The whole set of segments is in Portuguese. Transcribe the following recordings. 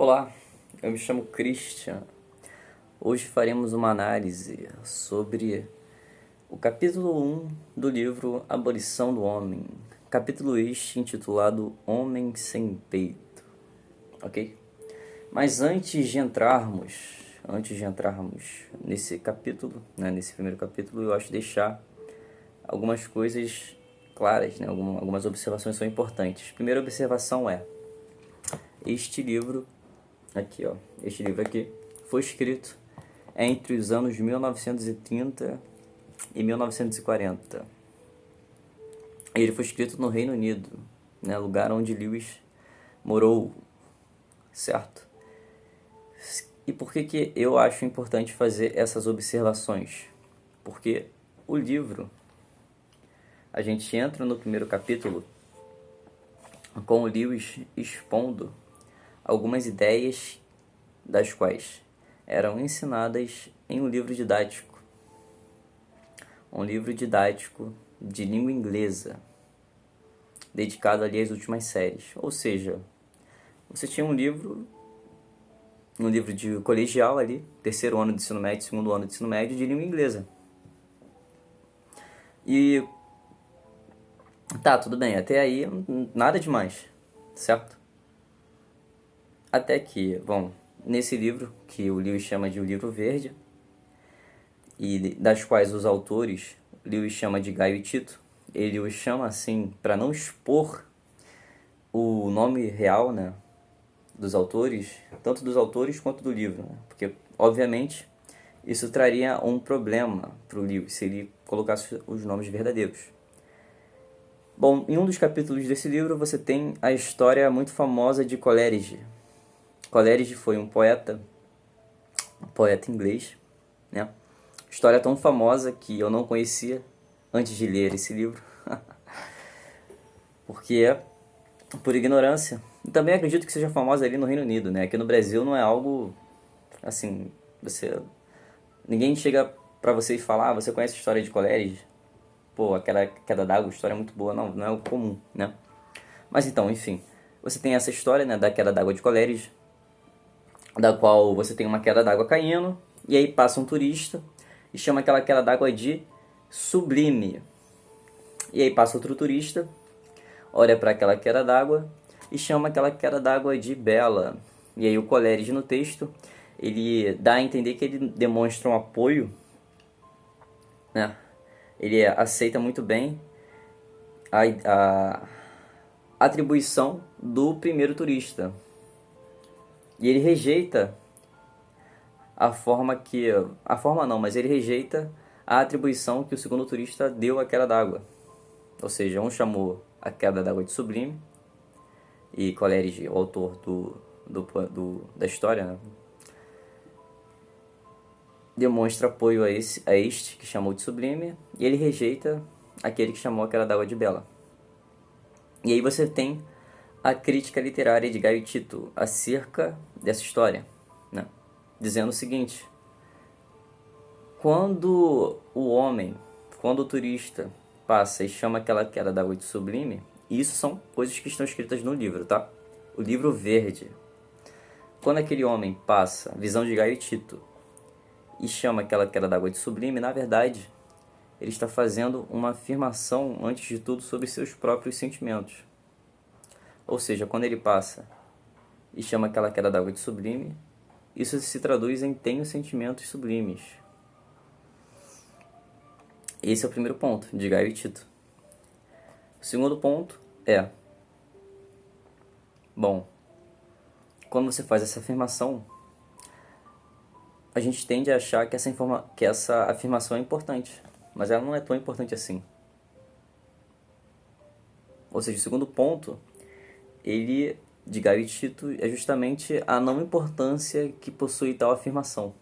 Olá, eu me chamo Christian. Hoje faremos uma análise sobre o capítulo 1 do livro Abolição do Homem, capítulo este intitulado Homem Sem Peito, ok? Mas antes de entrarmos nesse capítulo, nesse primeiro capítulo, eu acho que deixar algumas coisas claras, algumas observações são importantes. Primeira observação é, este livro aqui foi escrito entre os anos 1930 e 1940. Ele foi escrito no Reino Unido, lugar onde Lewis morou, certo? E por que eu acho importante fazer essas observações? Porque o livro, a gente entra no primeiro capítulo com o Lewis expondo algumas ideias das quais eram ensinadas em um livro didático. Um livro didático de língua inglesa, dedicado ali às últimas séries. Ou seja, você tinha um livro de colegial ali, terceiro ano de ensino médio, segundo ano de ensino médio, de língua inglesa. E tá, tudo bem, até aí nada demais, certo? Até que, nesse livro, que o Lewis chama de o livro verde, e das quais os autores, Lewis chama de Gaio e Tito, ele os chama assim para não expor o nome real, dos autores, tanto dos autores quanto do livro, porque, obviamente, isso traria um problema para o Lewis, se ele colocasse os nomes verdadeiros. Bom, em um dos capítulos desse livro você tem a história muito famosa de Coleridge. Coleridge foi um poeta inglês, História tão famosa que eu não conhecia antes de ler esse livro, porque por ignorância. E também acredito que seja famosa ali no Reino Unido, Aqui no Brasil não é algo assim, ninguém chega pra você e fala: você conhece a história de Coleridge? Pô, aquela queda d'água, história muito boa. Não é algo comum, Mas então, enfim, você tem essa história, da queda d'água de Coleridge, da qual você tem uma queda d'água caindo, e aí passa um turista e chama aquela queda d'água de sublime. E aí passa outro turista, olha para aquela queda d'água e chama aquela queda d'água de bela. E aí o Coleridge no texto, ele dá a entender que ele demonstra um apoio, Ele aceita muito bem a atribuição do primeiro turista. E ele rejeita mas ele rejeita a atribuição que o segundo turista deu à queda d'água. Ou seja, um chamou a queda d'água de sublime, e Coleridge, o autor da história, demonstra apoio a este que chamou de sublime, e ele rejeita aquele que chamou a queda d'água de bela. E aí você tem a crítica literária de Gaio Tito acerca dessa história, dizendo o seguinte: quando o turista passa e chama aquela queda d'água de sublime, e isso são coisas que estão escritas no livro, tá? O livro verde. Quando aquele homem passa, visão de Gaio Tito, e chama aquela queda d'água de sublime, na verdade, ele está fazendo uma afirmação, antes de tudo, sobre seus próprios sentimentos. Ou seja, quando ele passa e chama aquela queda d'água de sublime, isso se traduz em tenho sentimentos sublimes. Esse é o primeiro ponto, de Gaio e Tito. O segundo ponto é, quando você faz essa afirmação, a gente tende a achar que essa afirmação é importante, mas ela não é tão importante assim. Ou seja, o segundo ponto, de Gaio e Tito, é justamente a não importância que possui tal afirmação,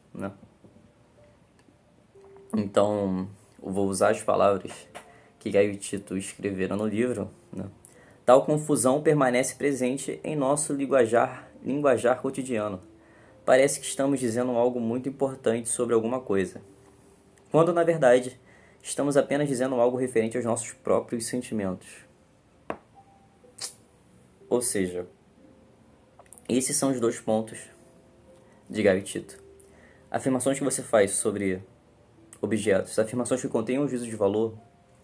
Então, eu vou usar as palavras que Gaio e Tito escreveram no livro, Tal confusão permanece presente em nosso linguajar cotidiano. Parece que estamos dizendo algo muito importante sobre alguma coisa, quando, na verdade, estamos apenas dizendo algo referente aos nossos próprios sentimentos. Ou seja, Esses são os 2 pontos de Gaio e Tito. Afirmações que você faz sobre objetos, afirmações que contêm um juízo de valor,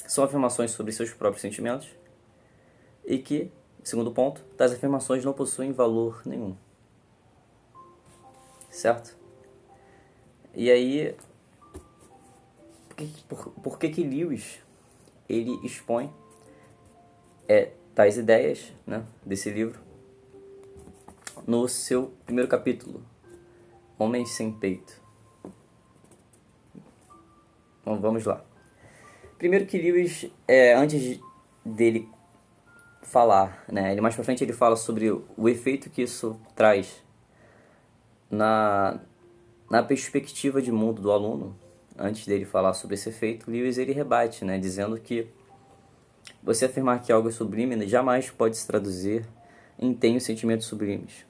são afirmações sobre seus próprios sentimentos e que, segundo ponto, tais afirmações não possuem valor nenhum. Certo? E aí, por que Lewis ele expõe tais ideias, né, desse livro no seu primeiro capítulo, Homens Sem Peito? Então vamos lá. Primeiro que Lewis, antes dele falar, né, ele mais pra frente ele fala sobre o efeito que isso traz na perspectiva de mundo do aluno. Antes dele falar sobre esse efeito, Lewis ele rebate, né, dizendo que você afirmar que algo é sublime jamais pode se traduzir em tenho sentimentos sublimes.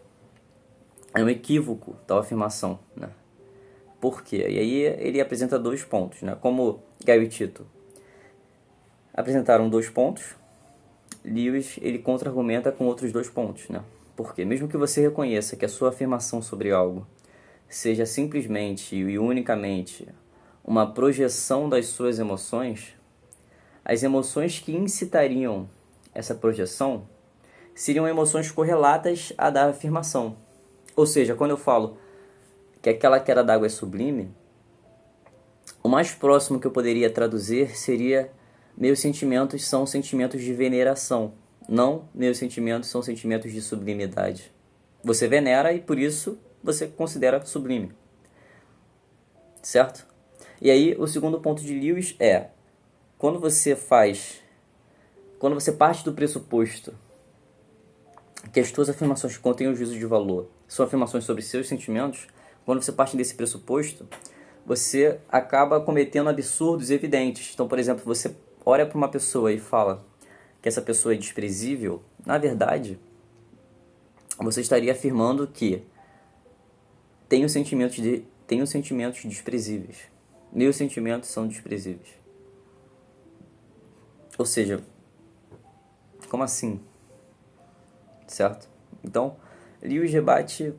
É um equívoco tal afirmação, né? Por quê? E aí ele apresenta 2 pontos, né? Como Gaio e Tito apresentaram 2 pontos, Lewis ele contra-argumenta com outros 2 pontos, né? Porque mesmo que você reconheça que a sua afirmação sobre algo seja simplesmente e unicamente uma projeção das suas emoções, as emoções que incitariam essa projeção seriam emoções correlatas à da afirmação. Ou seja, quando eu falo que aquela queda d'água é sublime, o mais próximo que eu poderia traduzir seria meus sentimentos são sentimentos de veneração, não meus sentimentos são sentimentos de sublimidade. Você venera e por isso você considera sublime. Certo? E aí o segundo ponto de Lewis é, quando você parte do pressuposto que as suas afirmações contêm um juízo de valor, são afirmações sobre seus sentimentos, quando você parte desse pressuposto, você acaba cometendo absurdos evidentes. Então, por exemplo, você olha para uma pessoa e fala que essa pessoa é desprezível, na verdade, você estaria afirmando que tenho sentimentos desprezíveis. Meus sentimentos são desprezíveis. Ou seja, como assim? Certo? Então, Lewis rebate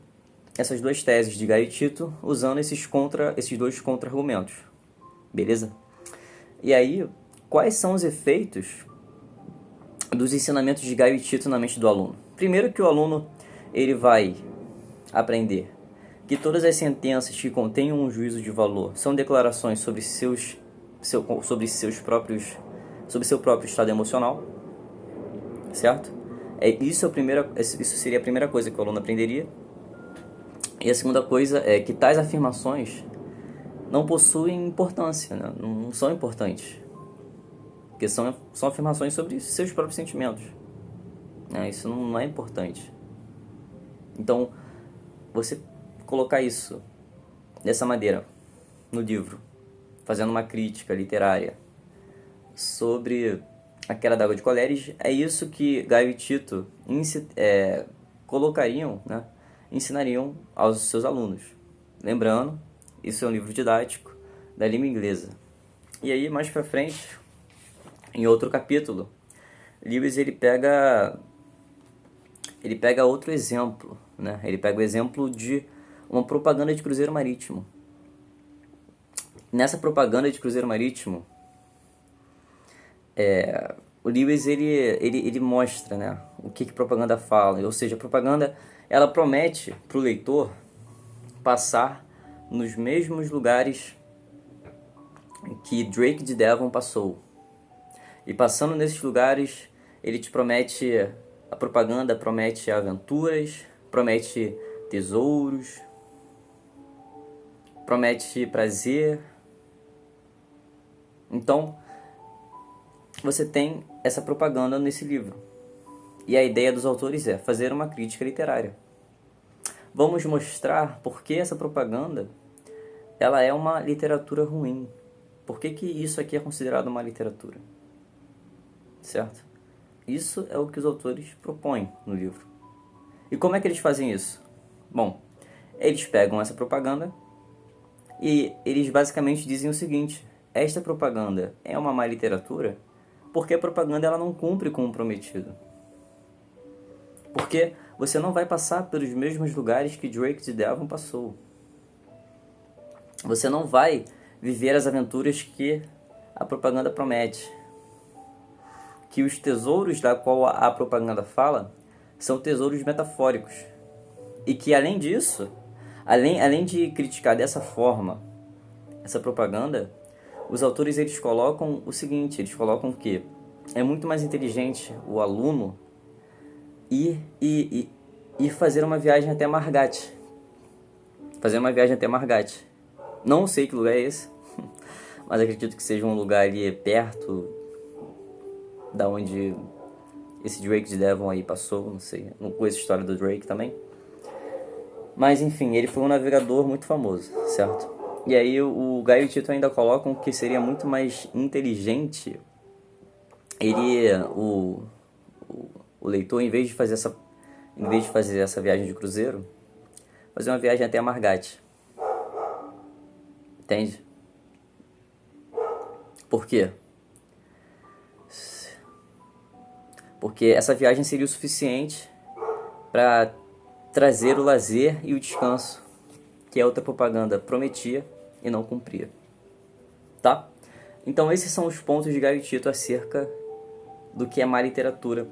essas 2 teses de Gaio e Tito usando esses 2 contra-argumentos. Beleza? E aí, quais são os efeitos dos ensinamentos de Gaio e Tito na mente do aluno? Primeiro que o aluno ele vai aprender que todas as sentenças que contenham um juízo de valor são declarações sobre seu próprio estado emocional, certo? Isso seria a primeira coisa que o aluno aprenderia. E a segunda coisa é que tais afirmações não possuem importância, né? Não são importantes, porque são afirmações sobre seus próprios sentimentos, né? Isso não é importante. Então, você colocar isso dessa maneira no livro, fazendo uma crítica literária sobre a queda d'água de Coleridge, é isso que Gaio e Tito colocariam, né? Ensinariam aos seus alunos. Lembrando, isso é um livro didático da língua inglesa. E aí, mais pra frente, em outro capítulo, Lewis ele pega outro exemplo, né? Ele pega o exemplo de uma propaganda de cruzeiro marítimo. Nessa propaganda de cruzeiro marítimo, o Lewis ele mostra, né, o que propaganda fala. Ou seja, a propaganda ela promete para o leitor passar nos mesmos lugares que Drake de Devon passou. E passando nesses lugares, ele te promete, a propaganda promete aventuras, promete tesouros, promete prazer. Então, você tem essa propaganda nesse livro. E a ideia dos autores é fazer uma crítica literária. Vamos mostrar por que essa propaganda ela é uma literatura ruim. Por que isso aqui é considerado uma literatura? Certo? Isso é o que os autores propõem no livro. E como é que eles fazem isso? Bom, eles pegam essa propaganda e eles basicamente dizem o seguinte: esta propaganda é uma má literatura porque a propaganda ela não cumpre com o prometido. Porque você não vai passar pelos mesmos lugares que Drake de Devon passou. Você não vai viver as aventuras que a propaganda promete. Que os tesouros da qual a propaganda fala são tesouros metafóricos. E que, além disso, além de criticar dessa forma essa propaganda, os autores eles colocam o seguinte, eles colocam que é muito mais inteligente o aluno ir fazer uma viagem até Margate. Fazer uma viagem até Margate. Não sei que lugar é esse, mas acredito que seja um lugar ali perto da onde esse Drake de Devon aí passou, não sei, não conheço a história do Drake também. Mas enfim, ele foi um navegador muito famoso, certo? E aí o Gaio e o Tito ainda colocam que seria muito mais inteligente o leitor, em vez de fazer essa viagem de cruzeiro, fazer uma viagem até Margate. Entende? Por quê? Porque essa viagem seria o suficiente para trazer o lazer e o descanso que a outra propaganda prometia e não cumpria. Tá? Então esses são os pontos de Gaio e Tito acerca do que é má literatura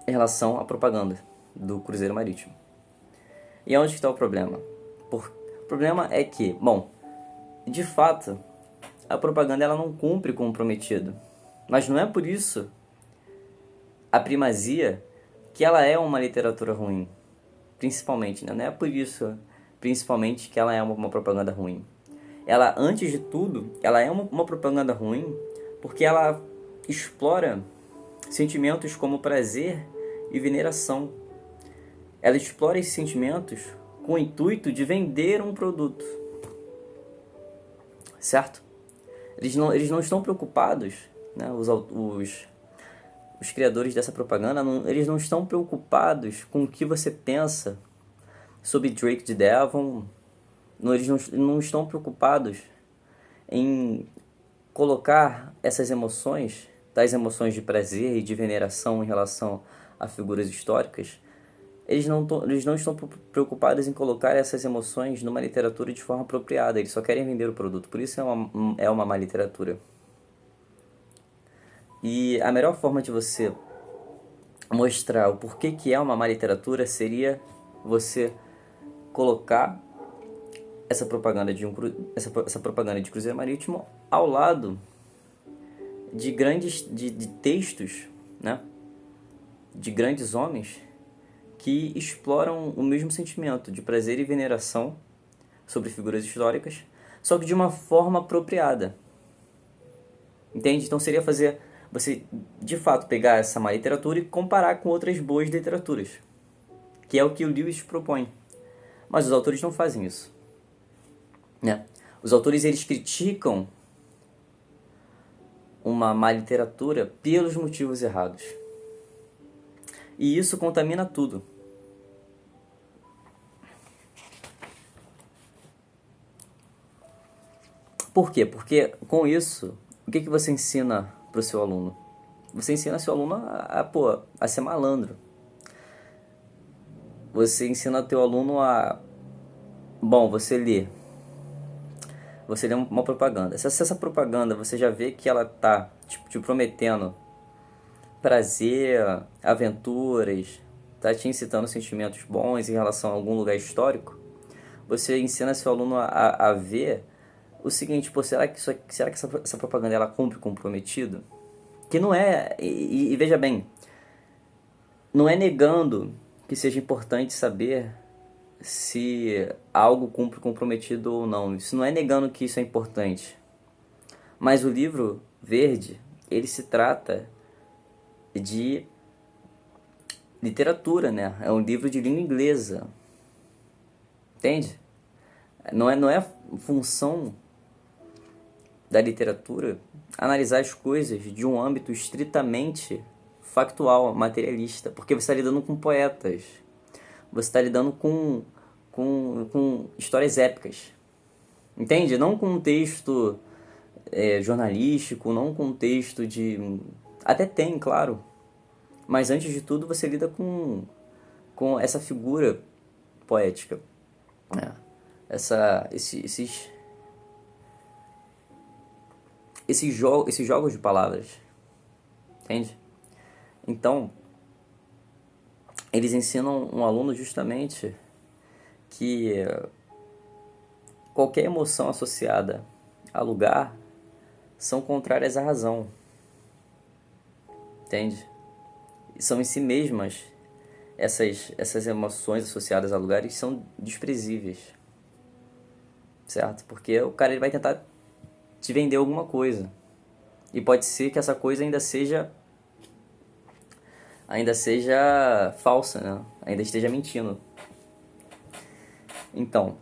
em relação à propaganda do cruzeiro marítimo. E onde está o problema? O problema é que, bom, de fato, a propaganda ela não cumpre com o prometido. Mas não é por isso a primazia que ela é uma literatura ruim. Principalmente, né? Não é por isso, principalmente, que ela é uma propaganda ruim. Ela, antes de tudo, ela é uma propaganda ruim porque ela explora sentimentos como prazer e veneração. Ela explora esses sentimentos com o intuito de vender um produto. Certo? Eles não estão preocupados, né? Os criadores dessa propaganda, eles não estão preocupados com o que você pensa sobre Drake de Devon. Eles não estão preocupados em colocar essas emoções, tais emoções de prazer e de veneração em relação a figuras históricas. Eles não estão preocupados em colocar essas emoções numa literatura de forma apropriada. Eles só querem vender o produto. Por isso é uma má literatura. E a melhor forma de você mostrar o porquê que é uma má literatura seria você colocar essa propaganda essa propaganda de cruzeiro marítimo ao lado de de textos, né, de grandes homens que exploram o mesmo sentimento de prazer e veneração sobre figuras históricas, só que de uma forma apropriada. Entende? Então seria fazer você, de fato, pegar essa má literatura e comparar com outras boas literaturas, que é o que o Lewis propõe. Mas os autores não fazem isso, né? Os autores, eles criticam uma má literatura pelos motivos errados. E isso contamina tudo. Por quê? Porque com isso, o que você ensina para o seu aluno? Você ensina seu aluno a ser malandro. Você ensina teu aluno a... Bom, você lê uma propaganda. Se essa propaganda você já vê que ela tá te prometendo prazer, aventuras, tá te incitando sentimentos bons em relação a algum lugar histórico, você ensina seu aluno a ver o seguinte: pô, será que essa propaganda ela cumpre com o prometido? Que não é, e veja bem, não é negando que seja importante saber se algo cumpre com o prometido ou não. Isso não é negando que isso é importante. Mas o livro verde, ele se trata de literatura, né? É um livro de língua inglesa. Entende? Não é função da literatura analisar as coisas de um âmbito estritamente factual, materialista, porque você está lidando com poetas, você está lidando com histórias épicas, entende? Não com um texto jornalístico, não com um texto de... Até tem, claro, Mas antes de tudo você lida com essa figura poética, né? Esses jogos de palavras, entende? Então, eles ensinam um aluno justamente que qualquer emoção associada a lugar são contrárias à razão, entende? São em si mesmas, essas emoções associadas a lugares são desprezíveis, certo? Porque o cara ele vai tentar te vender alguma coisa, e pode ser que essa coisa ainda seja falsa, né? Ainda esteja mentindo. Então,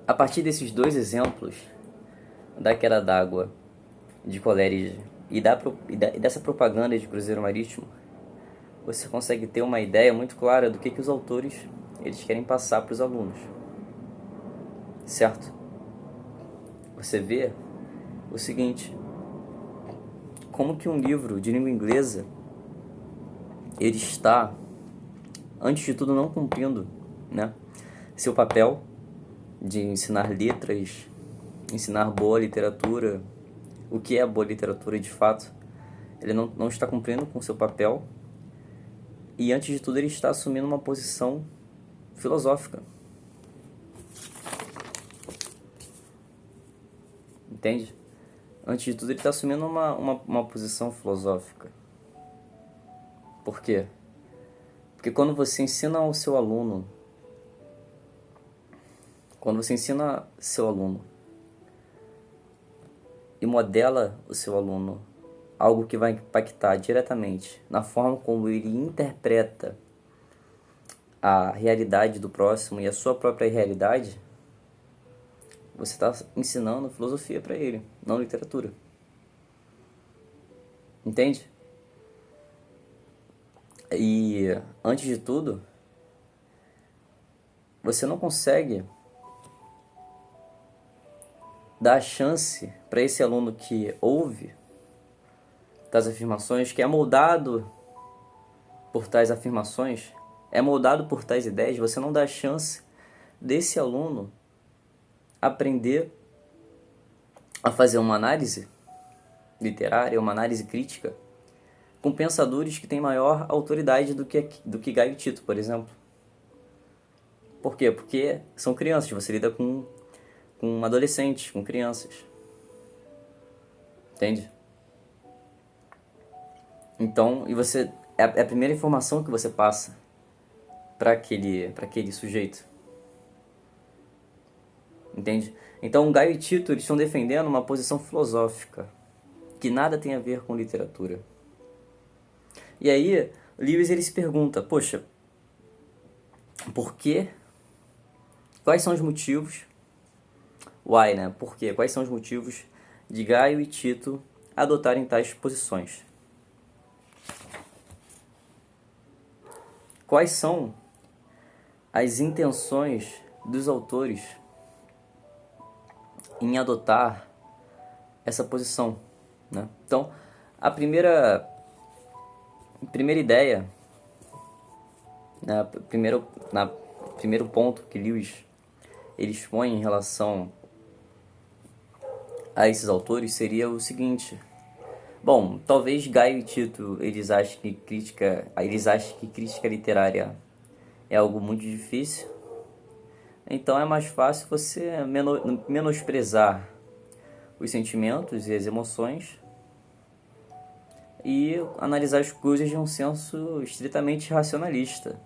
a partir desses dois exemplos, da queda d'água de Coleridge e dessa propaganda de cruzeiro marítimo, você consegue ter uma ideia muito clara do que os autores eles querem passar para os alunos, certo? Você vê o seguinte: como que um livro de língua inglesa ele está, antes de tudo, não cumprindo, né, seu papel de ensinar letras, ensinar boa literatura, o que é boa literatura de fato. Ele não está cumprindo com seu papel, e antes de tudo ele está assumindo uma posição filosófica, entende? Antes de tudo ele está assumindo uma posição filosófica. Por quê? Porque quando você ensina seu aluno e modela o seu aluno algo que vai impactar diretamente na forma como ele interpreta a realidade do próximo e a sua própria realidade, você está ensinando filosofia para ele, não literatura. Entende? E, antes de tudo, você não consegue dar chance para esse aluno que ouve tais afirmações, que é moldado por tais afirmações, é moldado por tais ideias, você não dá chance desse aluno aprender a fazer uma análise literária, uma análise crítica, com pensadores que têm maior autoridade do que Gaio e Tito, por exemplo. Por quê? Porque são crianças, você lida com adolescentes, com crianças. Entende? Então, é a primeira informação que você passa para aquele sujeito. Entende? Então, Gaio e Tito eles estão defendendo uma posição filosófica que nada tem a ver com literatura. E aí, Lewis ele se pergunta, poxa, por quê? Quais são os motivos? Why, né? Por quê? Quais são os motivos de Gaio e Tito adotarem tais posições? Quais são as intenções dos autores em adotar essa posição, né? Então, a primeira ideia, né, primeiro ponto que Lewis ele expõe em relação a esses autores seria o seguinte: bom, talvez Gaio e Tito eles achem que crítica literária é algo muito difícil, então é mais fácil você menosprezar os sentimentos e as emoções e analisar as coisas de um senso estritamente racionalista.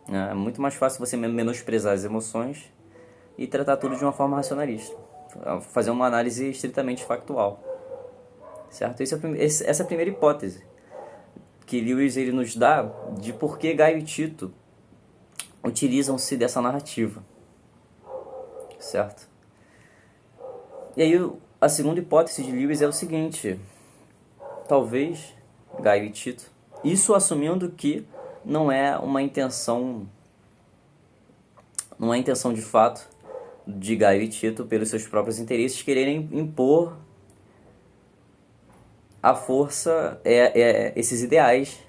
É muito mais fácil você menosprezar as emoções e tratar tudo de uma forma racionalista, fazer uma análise estritamente factual, certo? Essa é a primeira hipótese que Lewis ele nos dá de por que Gaio e Tito utilizam-se dessa narrativa, certo? E aí a segunda hipótese de Lewis é o seguinte: talvez Gaio e Tito, isso assumindo que não é uma intenção de fato de Gaio e Tito, pelos seus próprios interesses, quererem impor a força esses ideais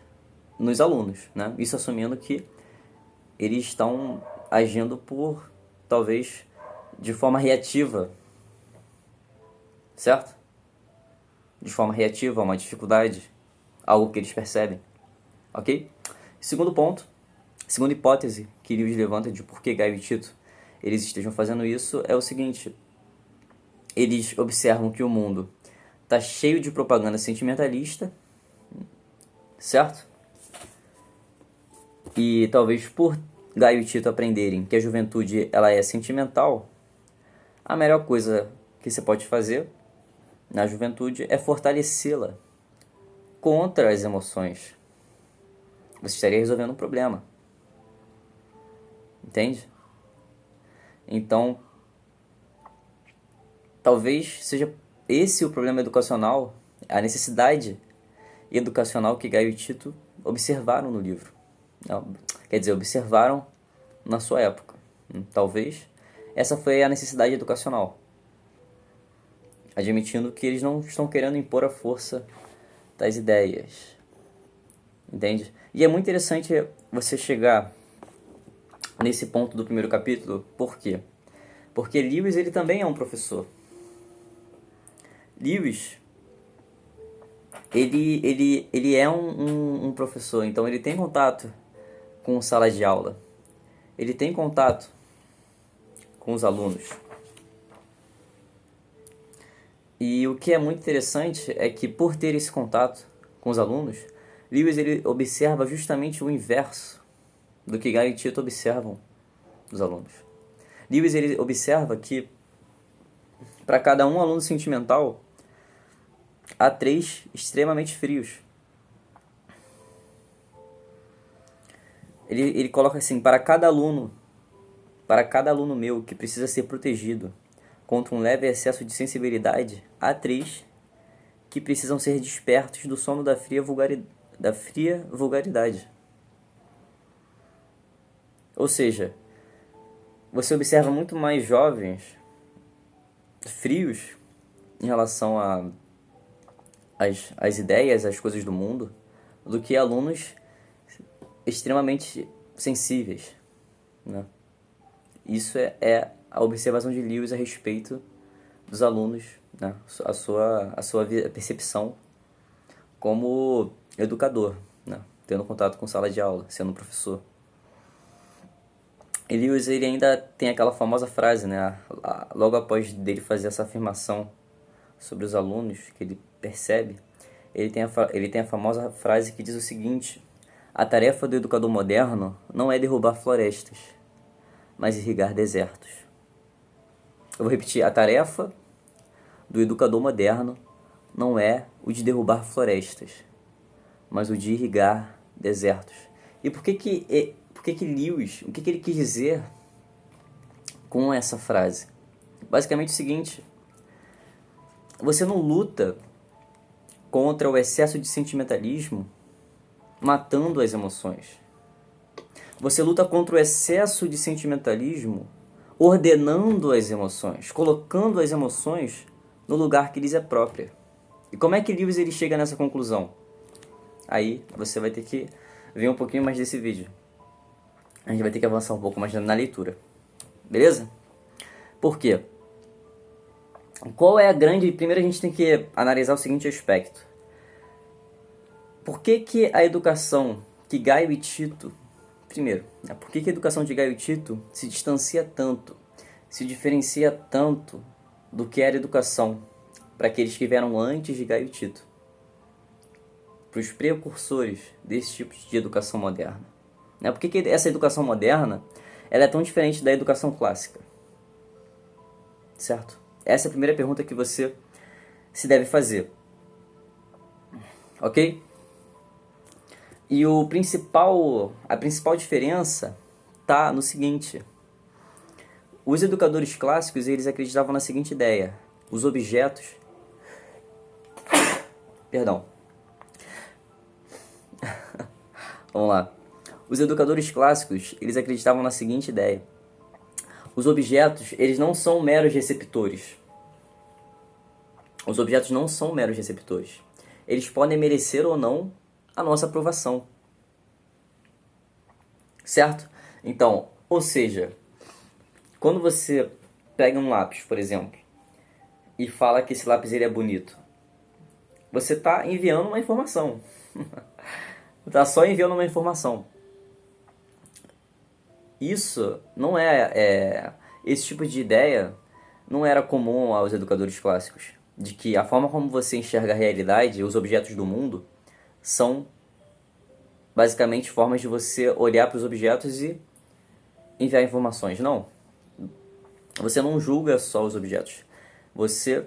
nos alunos, né? Isso assumindo que eles estão agindo por, talvez, de forma reativa, certo? De forma reativa a uma dificuldade, algo que eles percebem, ok? Segundo ponto, segunda hipótese que Lewis levanta de por que Gaio e Tito eles estejam fazendo isso é o seguinte: eles observam que o mundo está cheio de propaganda sentimentalista, certo? E talvez por Gaio e Tito aprenderem que a juventude ela é sentimental, a melhor coisa que você pode fazer na juventude é fortalecê-la contra as emoções. Você estaria resolvendo um problema. Entende? Então, talvez seja esse o problema educacional, a necessidade educacional que Gaio e Tito observaram no livro. Quer dizer, observaram na sua época. Talvez essa foi a necessidade educacional. Admitindo que eles não estão querendo impor a força das ideias. Entende? E é muito interessante você chegar nesse ponto do primeiro capítulo. Por quê? Porque Lewis ele também é um professor. Lewis ele é um professor, então ele tem contato com sala de aula. Ele tem contato com os alunos. E o que é muito interessante é que por ter esse contato com os alunos, Lewis ele observa justamente o inverso do que Gaio e Tito observam dos alunos. Lewis ele observa que para cada um aluno sentimental há 3 extremamente frios. Ele coloca assim: para cada aluno meu que precisa ser protegido contra um leve excesso de sensibilidade, há 3 que precisam ser despertos do sono da fria vulgaridade. Ou seja, você observa muito mais jovens frios em relação às ideias, às coisas do mundo, do que alunos extremamente sensíveis, né? Isso é a observação de Lewis a respeito dos alunos, né? a sua percepção como educador, né? Tendo contato com sala de aula, sendo professor. E Lewis ele ainda tem aquela famosa frase, né? Logo após dele fazer essa afirmação sobre os alunos que ele percebe, ele tem a famosa frase que diz o seguinte: a tarefa do educador moderno não é derrubar florestas, mas irrigar desertos. Eu vou repetir: a tarefa do educador moderno não é o de derrubar florestas, mas o de irrigar desertos. E por que Lewis, o que ele quis dizer com essa frase? Basicamente o seguinte: você não luta contra o excesso de sentimentalismo matando as emoções. Você luta contra o excesso de sentimentalismo ordenando as emoções, colocando as emoções no lugar que lhes é própria. E como é que Lewis ele chega nessa conclusão? Aí você vai ter que ver um pouquinho mais desse vídeo. A gente vai ter que avançar um pouco mais na leitura. Beleza? Por quê? Qual é a grande... Primeiro a gente tem que analisar o seguinte aspecto. Por que a educação que Gaio e Tito... Primeiro, por que a educação de Gaio e Tito se distancia tanto, se diferencia tanto do que era a educação para aqueles que vieram antes de Gaio e Tito? Para os precursores desse tipo de educação moderna. Por que essa educação moderna ela é tão diferente da educação clássica? Certo? Essa é a primeira pergunta que você se deve fazer. Ok? E a principal diferença está no seguinte: os educadores clássicos eles acreditavam na seguinte ideia: os objetos... Perdão. Vamos lá. Os educadores clássicos eles acreditavam na seguinte ideia: os objetos eles não são meros receptores. Os objetos não são meros receptores. eles podem merecer ou não a nossa aprovação. Certo? Então, ou seja, quando você pega um lápis, por exemplo, e fala que esse lápis ele é bonito, você está enviando uma informação. Está só enviando uma informação. Isso não esse tipo de ideia não era comum aos educadores clássicos, de que a forma como você enxerga a realidade, os objetos do mundo, são basicamente formas de você olhar para os objetos e enviar informações. Não. Você não julga só os objetos. Você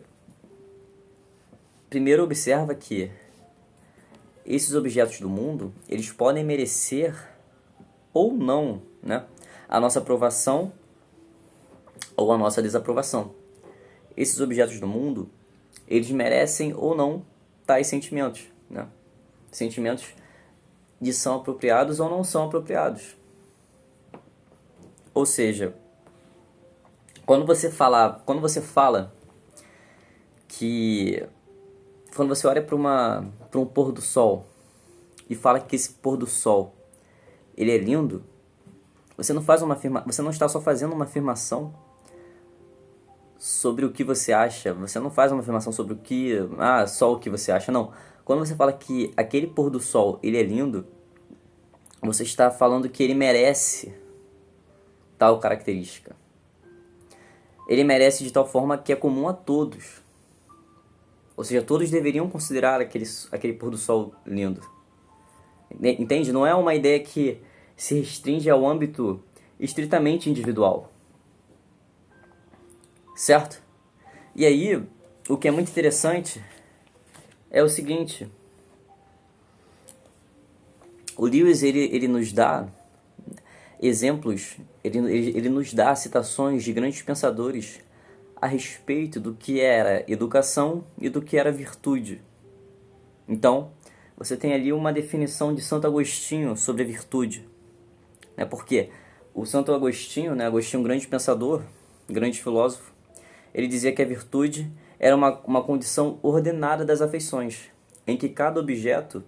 primeiro observa que esses objetos do mundo, eles podem merecer ou não, né, a nossa aprovação ou a nossa desaprovação. Esses objetos do mundo, eles merecem ou não tais sentimentos, né? Sentimentos de são apropriados ou não são apropriados. Ou seja, quando você fala que quando você olha para um pôr do sol e fala que esse pôr do sol ele é lindo, você não está só fazendo uma afirmação sobre o que você acha, você não faz uma afirmação sobre só o que você acha, não. Quando você fala que aquele pôr do sol ele é lindo, você está falando que ele merece tal característica. Ele merece de tal forma que é comum a todos. Ou seja, todos deveriam considerar aquele pôr do sol lindo. Entende? Não é uma ideia que se restringe ao âmbito estritamente individual. Certo? E aí, o que é muito interessante é o seguinte. O Lewis, ele nos dá exemplos, ele nos dá citações de grandes pensadores a respeito do que era educação e do que era virtude. Então, você tem ali uma definição de Santo Agostinho sobre a virtude. Porque o Santo Agostinho, Agostinho, um grande pensador, grande filósofo, ele dizia que a virtude era uma condição ordenada das afeições, em que cada objeto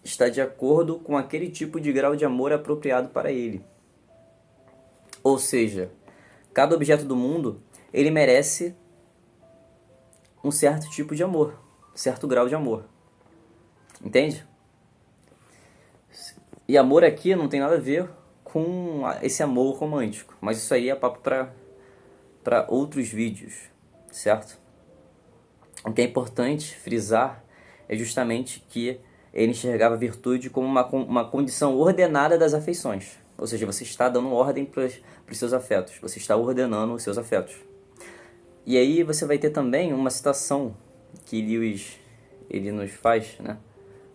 está de acordo com aquele tipo de grau de amor apropriado para ele. Ou seja, cada objeto do mundo, ele merece um certo tipo de amor, certo grau de amor. Entende? E amor aqui não tem nada a ver com esse amor romântico, mas isso aí é papo para outros vídeos, certo? O que é importante frisar é justamente que ele enxergava a virtude como uma condição ordenada das afeições. Ou seja, você está dando ordem para os seus afetos, você está ordenando os seus afetos. E aí você vai ter também uma citação que Lewis ele nos faz,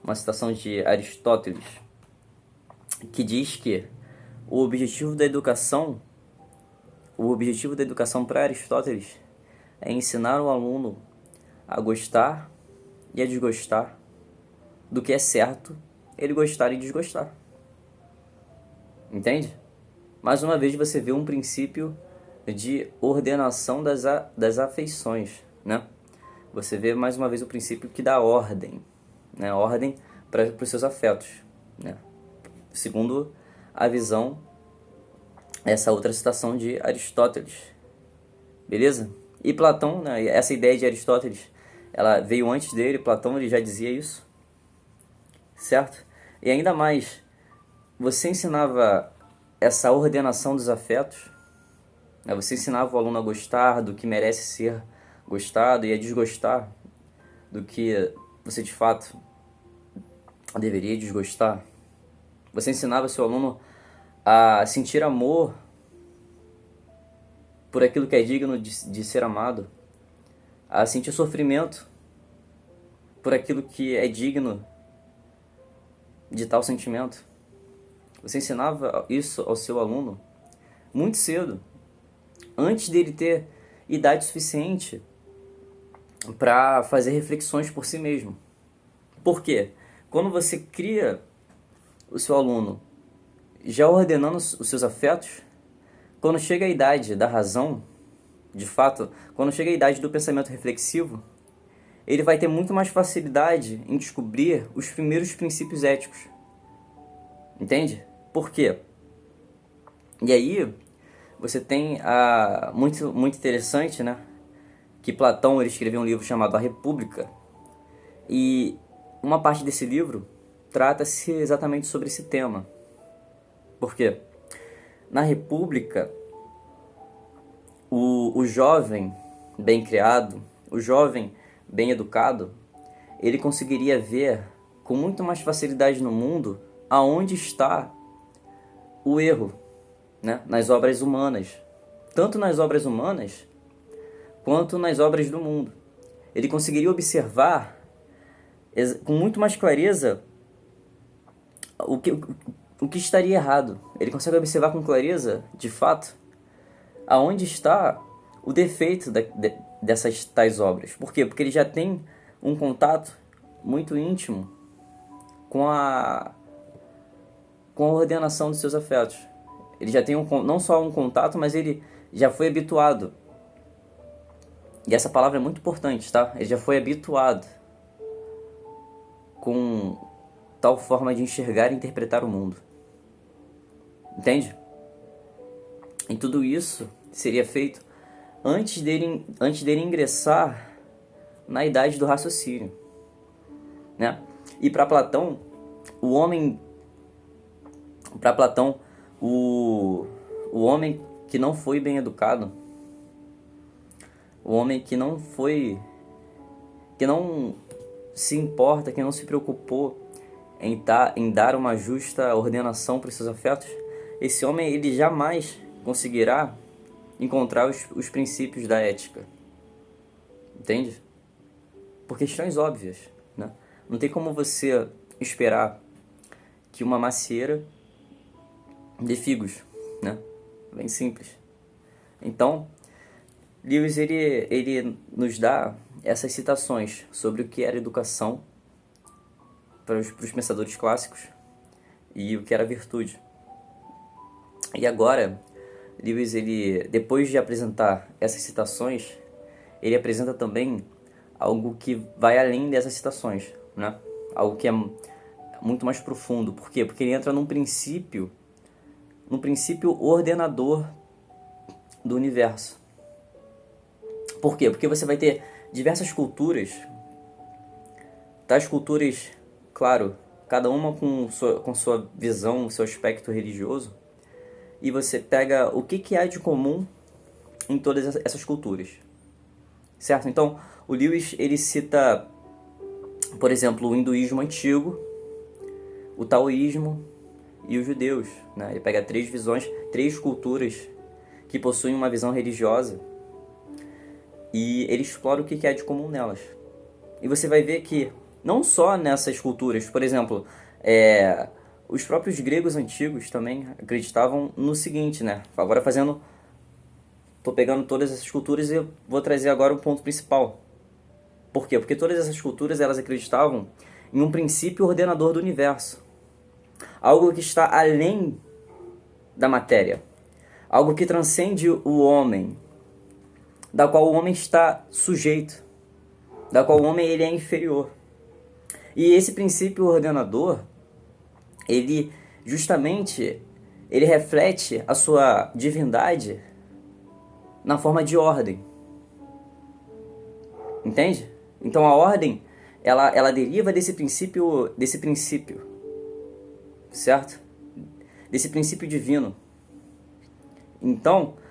uma citação de Aristóteles, que diz que o objetivo da educação para Aristóteles é ensinar o aluno a gostar e a desgostar do que é certo ele gostar e desgostar. Entende? Mais uma vez você vê um princípio de ordenação das afeições, Você vê mais uma vez o princípio que dá ordem, Ordem para os seus afetos, Segundo a visão, essa outra citação de Aristóteles. Beleza? E Platão, essa ideia de Aristóteles, ela veio antes dele, Platão ele já dizia isso. Certo? E ainda mais, você ensinava essa ordenação dos afetos, você ensinava o aluno a gostar do que merece ser gostado e a desgostar do que você de fato deveria desgostar. Você ensinava seu aluno a sentir amor por aquilo que é digno de ser amado, a sentir sofrimento por aquilo que é digno de tal sentimento. Você ensinava isso ao seu aluno muito cedo, antes dele ter idade suficiente para fazer reflexões por si mesmo. Por quê? Quando você cria o seu aluno já ordenando os seus afetos, quando chega a idade da razão, de fato, quando chega a idade do pensamento reflexivo, ele vai ter muito mais facilidade em descobrir os primeiros princípios éticos. Entende? Por quê? E aí, você tem muito interessante, né? Que Platão ele escreveu um livro chamado A República, e uma parte desse livro trata-se exatamente sobre esse tema. Por quê? Na República, o jovem bem criado, o jovem bem educado, ele conseguiria ver com muito mais facilidade no mundo aonde está o erro, né? Nas obras humanas. Tanto nas obras humanas, quanto nas obras do mundo. Ele conseguiria observar com muito mais clareza o que estaria errado. Ele consegue observar com clareza, de fato, aonde está o defeito dessas tais obras. Por quê? Porque ele já tem um contato muito íntimo com a ordenação dos seus afetos. Ele já tem não só um contato, mas ele já foi habituado. E essa palavra é muito importante, tá? Ele já foi habituado com tal forma de enxergar e interpretar o mundo. Entende? E tudo isso seria feito antes dele ingressar na idade do raciocínio, né? E para Platão, o homem que não foi bem educado, o homem que não se importa, que não se preocupou em dar uma justa ordenação para os seus afetos, esse homem ele jamais conseguirá encontrar os princípios da ética. Entende? Por questões óbvias, né? Não tem como você esperar que uma macieira dê figos, né? Bem simples. Então, Lewis ele nos dá essas citações sobre o que era educação para os pensadores clássicos e o que era virtude. E agora, Lewis, depois de apresentar essas citações, ele apresenta também algo que vai além dessas citações, né? Algo que é muito mais profundo. Por quê? Porque ele entra num princípio ordenador do universo. Por quê? Porque você vai ter diversas culturas, tais culturas, claro, cada uma com sua visão, seu aspecto religioso, e você pega o que há de comum em todas essas culturas, certo? Então, o Lewis ele cita, por exemplo, o hinduísmo antigo, o taoísmo e os judeus, né? Ele pega três culturas que possuem uma visão religiosa, e ele explora o que há de comum nelas. E você vai ver que, não só nessas culturas, por exemplo, os próprios gregos antigos também acreditavam no seguinte, né? Agora tô pegando todas essas culturas e eu vou trazer agora o ponto principal. Por quê? Porque todas essas culturas elas acreditavam em um princípio ordenador do universo. Algo que está além da matéria. Algo que transcende o homem, da qual o homem está sujeito, da qual o homem ele é inferior. E esse princípio ordenador, ele reflete a sua divindade na forma de ordem. Entende? Então a ordem, ela deriva desse princípio, certo? Desse princípio divino. Então,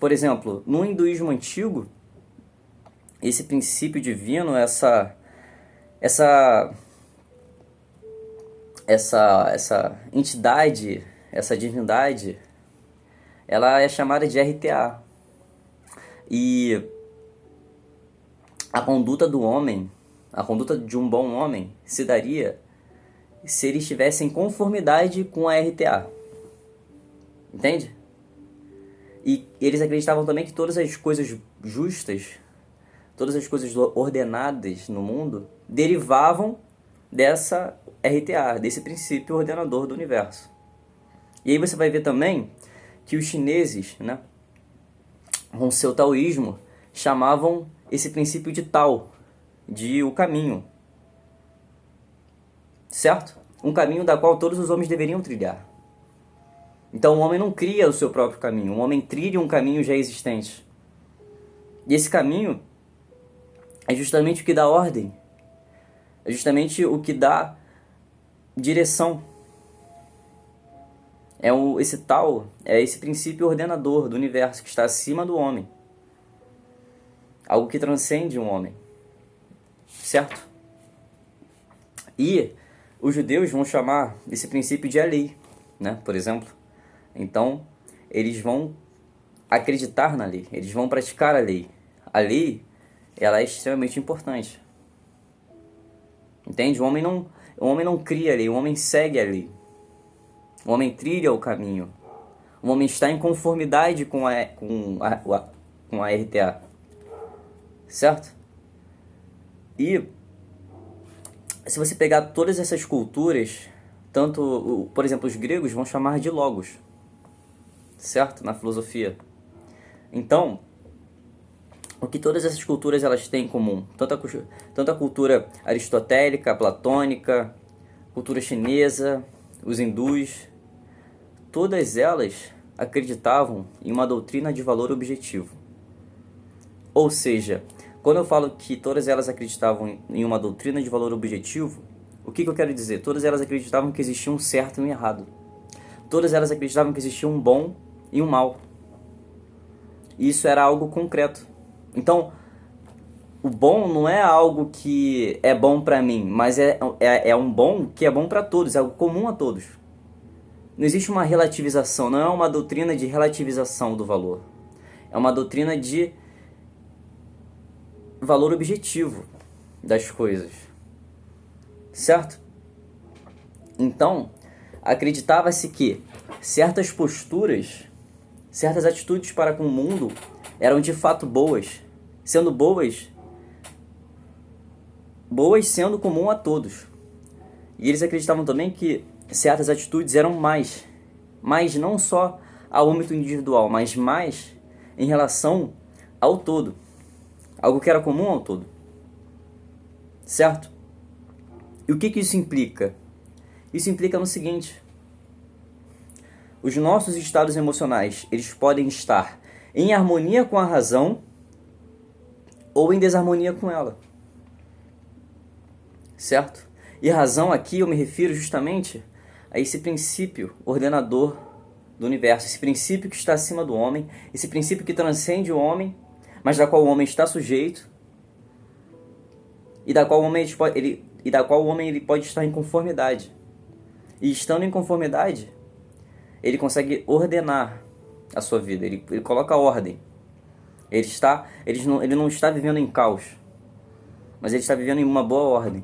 por exemplo, no hinduísmo antigo, esse princípio divino, essa entidade, essa divindade, ela é chamada de RTA. E a conduta do homem, a conduta de um bom homem, se daria se ele estivesse em conformidade com a RTA. Entende? E eles acreditavam também que todas as coisas justas, todas as coisas ordenadas no mundo, derivavam dessa RTA, desse princípio ordenador do universo. E aí você vai ver também que os chineses, né, com seu taoísmo, chamavam esse princípio de Tao, de o caminho, certo? Um caminho da qual todos os homens deveriam trilhar. Então o homem não cria o seu próprio caminho, o homem trilha um caminho já existente. E esse caminho é justamente o que dá ordem, é justamente o que dá direção. É esse princípio ordenador do universo que está acima do homem. Algo que transcende um homem. Certo? E os judeus vão chamar esse princípio de a lei, né? Por exemplo. Então, eles vão acreditar na lei, eles vão praticar a lei. A lei, ela é extremamente importante. Entende? O homem não cria a lei, o homem segue a lei. O homem trilha o caminho. O homem está em conformidade com a RTA. Certo? E se você pegar todas essas culturas, por exemplo, os gregos vão chamar de logos. Certo? Na filosofia. Então, o que todas essas culturas elas têm em comum? Tanto a cultura aristotélica, platônica, cultura chinesa, os hindus, todas elas acreditavam em uma doutrina de valor objetivo. Ou seja, quando eu falo que todas elas acreditavam em uma doutrina de valor objetivo, o que eu quero dizer? Todas elas acreditavam que existia um certo e um errado. Todas elas acreditavam que existia um bom e um mal. E isso era algo concreto. Então, o bom não é algo que é bom para mim, mas é um bom que é bom para todos, é algo comum a todos. Não existe uma relativização, não é uma doutrina de relativização do valor. É uma doutrina de valor objetivo das coisas. Certo? Então, acreditava-se que certas posturas, certas atitudes para com o mundo eram de fato boas, sendo boas sendo comum a todos. E eles acreditavam também que certas atitudes eram mais não só ao âmbito individual, mas mais em relação ao todo, algo que era comum ao todo. Certo? E o que isso implica? Isso implica no seguinte: os nossos estados emocionais, eles podem estar em harmonia com a razão ou em desarmonia com ela. Certo? E razão aqui eu me refiro justamente a esse princípio ordenador do universo, esse princípio que está acima do homem, esse princípio que transcende o homem, mas da qual o homem está sujeito e da qual o homem ele pode estar em conformidade. E estando em conformidade, ele consegue ordenar a sua vida, ele coloca ordem. Ele não está vivendo em caos, mas ele está vivendo em uma boa ordem.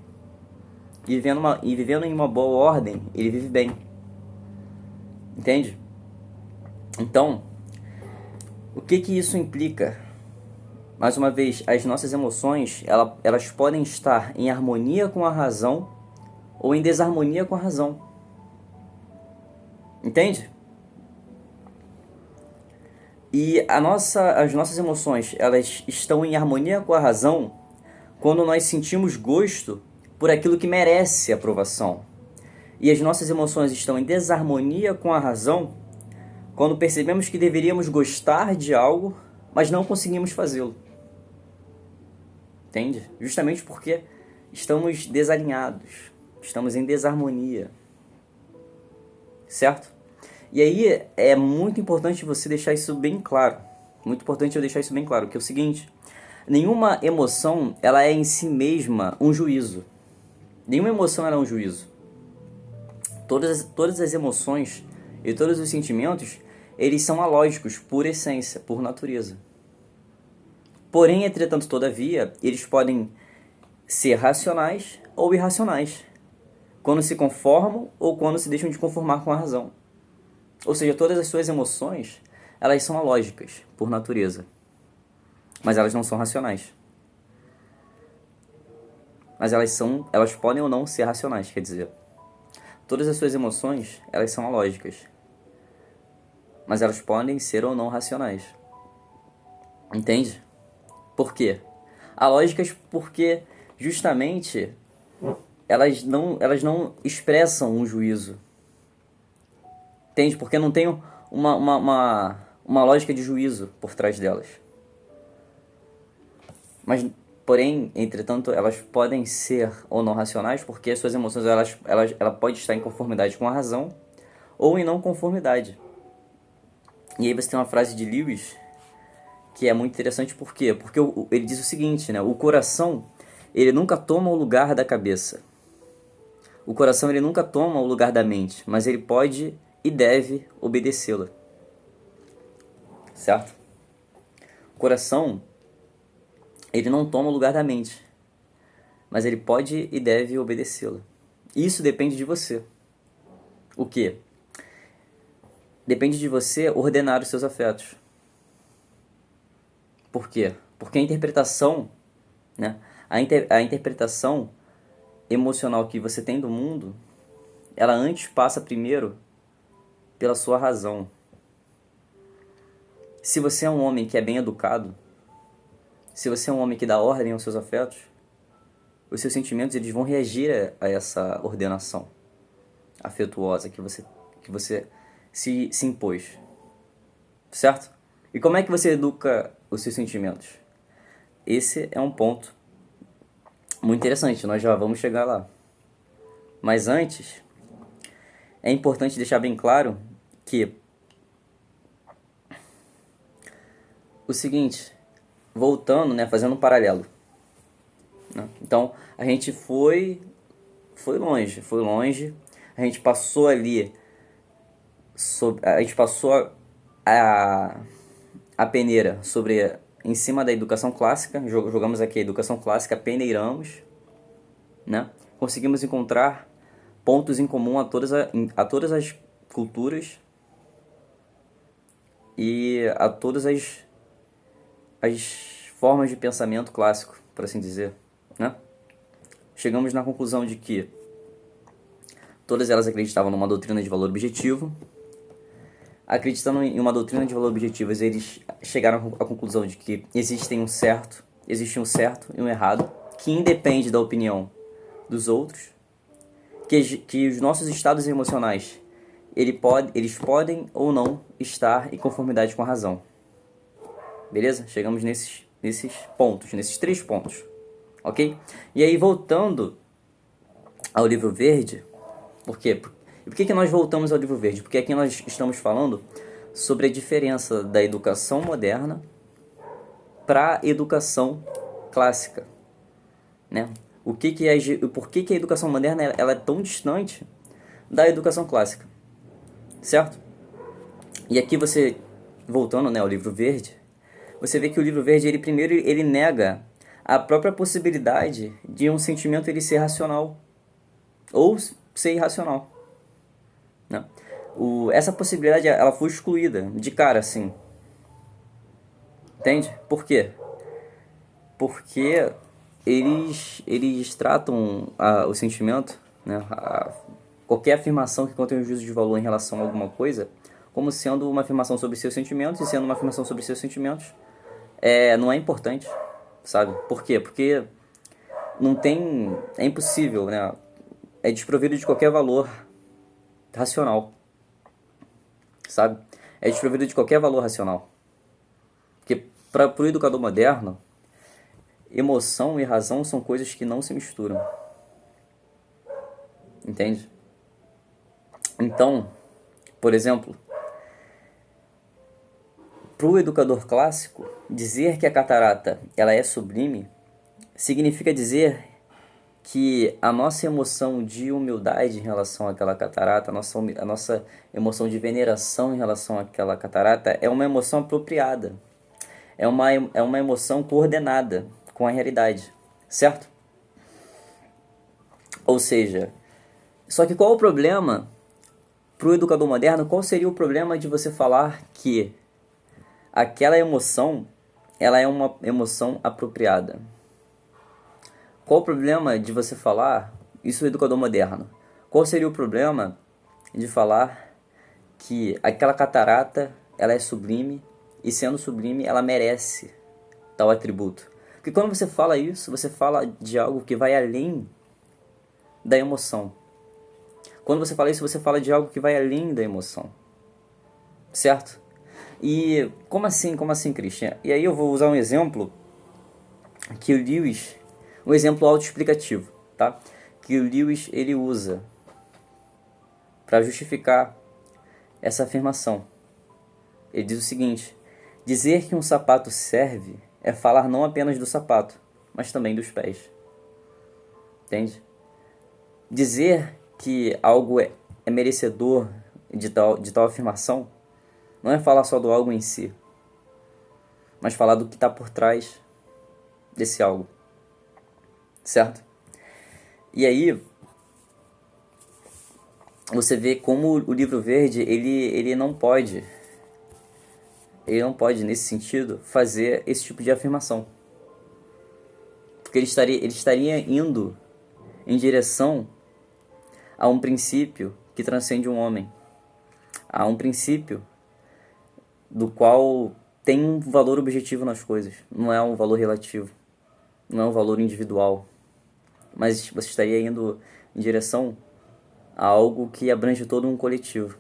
E vivendo em uma boa ordem, ele vive bem. Entende? Então, o que isso implica? Mais uma vez, as nossas emoções, elas podem estar em harmonia com a razão ou em desarmonia com a razão. Entende? E as nossas emoções, elas estão em harmonia com a razão quando nós sentimos gosto por aquilo que merece aprovação. E as nossas emoções estão em desarmonia com a razão quando percebemos que deveríamos gostar de algo, mas não conseguimos fazê-lo. Entende? Justamente porque estamos desalinhados, estamos em desarmonia. Certo? E aí é muito importante você deixar isso bem claro. Muito importante eu deixar isso bem claro, que é o seguinte: nenhuma emoção ela é em si mesma um juízo. Nenhuma emoção é um juízo. Todas as emoções e todos os sentimentos, eles são alógicos por essência, por natureza. Porém, entretanto, todavia, eles podem ser racionais ou irracionais, quando se conformam ou quando se deixam de conformar com a razão. Ou seja, todas as suas emoções, elas são alógicas por natureza, mas elas não são racionais. Mas elas podem ou não ser racionais, quer dizer, todas as suas emoções, elas são alógicas, mas elas podem ser ou não racionais. Entende? Por quê? Alógicas porque justamente elas não expressam um juízo. Entende? Porque não tem uma lógica de juízo por trás delas. Mas, porém, entretanto, elas podem ser ou não racionais, porque as suas emoções ela pode estar em conformidade com a razão ou em não conformidade. E aí você tem uma frase de Lewis que é muito interessante, por quê? Porque ele diz o seguinte, né? O coração, ele nunca toma o lugar da cabeça. O coração, ele nunca toma o lugar da mente, mas ele pode e deve obedecê-la. Certo? O coração, ele não toma o lugar da mente, mas ele pode e deve obedecê-la. Isso depende de você. O quê? Depende de você ordenar os seus afetos. Por quê? Porque a interpretação, né? A interpretação emocional que você tem do mundo, ela antes passa primeiro pela sua razão. Se você é um homem que é bem educado, se você é um homem que dá ordem aos seus afetos, os seus sentimentos eles vão reagir a essa ordenação afetuosa que você se impôs. Certo? E como é que você educa os seus sentimentos? Esse é um ponto muito interessante, nós já vamos chegar lá. Mas antes, é importante deixar bem claro que o seguinte, voltando, né, fazendo um paralelo. Né? Então, a gente foi longe, a gente passou ali, a gente passou a peneira em cima da educação clássica, jogamos aqui a educação clássica, peneiramos, né? Conseguimos encontrar pontos em comum a todas as culturas e a todas as formas de pensamento clássico, por assim dizer, né? Chegamos na conclusão de que todas elas acreditavam numa doutrina de valor objetivo. Acreditando em uma doutrina de valor objetivo, eles chegaram à conclusão de que existe um certo e um errado, que independe da opinião dos outros, que os nossos estados emocionais eles podem ou não estar em conformidade com a razão. Beleza? Chegamos nesses pontos, nesses 3 pontos. Ok? E aí, voltando ao livro verde, por quê? E por que nós voltamos ao livro verde? Porque aqui nós estamos falando sobre a diferença da educação moderna para a educação clássica, né? Por que a educação moderna ela é tão distante da educação clássica, certo? E aqui você, voltando, né, ao livro verde, você vê que o livro verde, ele nega a própria possibilidade de um sentimento ele ser racional ou ser irracional. Né? Essa possibilidade ela foi excluída de cara, assim. Entende? Por quê? Porque eles tratam o sentimento, né, qualquer afirmação que contém um juízo de valor em relação a alguma coisa, como sendo uma afirmação sobre seus sentimentos, e sendo uma afirmação sobre seus sentimentos, não é importante, sabe? Por quê? Porque é impossível, né? É desprovido de qualquer valor racional, sabe? É desprovido de qualquer valor racional. Porque para o educador moderno, emoção e razão são coisas que não se misturam. Entende? Então, por exemplo, para o educador clássico, dizer que a catarata ela é sublime significa dizer que a nossa emoção de humildade em relação àquela catarata, a nossa emoção de veneração em relação àquela catarata é uma emoção apropriada. É uma emoção coordenada com a realidade, certo? Ou seja, só que qual o problema para o educador moderno? Qual seria o problema de você falar que aquela emoção ela é uma emoção apropriada? Qual o problema de você falar isso, educador moderno? Qual seria o problema de falar que aquela catarata ela é sublime e, sendo sublime, ela merece tal atributo? Porque quando você fala isso, você fala de algo que vai além da emoção. Quando você fala isso, você fala de algo que vai além da emoção. Certo? E como assim, Christian? E aí eu vou usar um exemplo que o Lewis, um exemplo autoexplicativo, tá? Que o Lewis ele usa para justificar essa afirmação. Ele diz o seguinte: dizer que um sapato serve é falar não apenas do sapato, mas também dos pés. Entende? Dizer que algo é merecedor de tal afirmação não é falar só do algo em si, mas falar do que está por trás desse algo. Certo? E aí, você vê como o livro verde, ele não pode, nesse sentido, fazer esse tipo de afirmação. Porque ele estaria indo em direção a um princípio que transcende um homem. A um princípio do qual tem um valor objetivo nas coisas. Não é um valor relativo. Não é um valor individual. Mas você estaria indo em direção a algo que abrange todo um coletivo.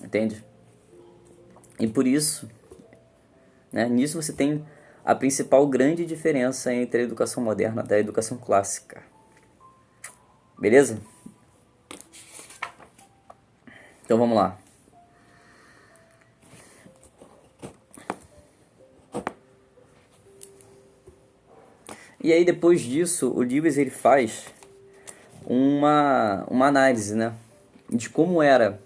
Entende? E por isso, né, nisso você tem a principal grande diferença entre a educação moderna da educação clássica. Beleza? Então vamos lá. E aí depois disso, o Lewis ele faz uma análise, né, de como era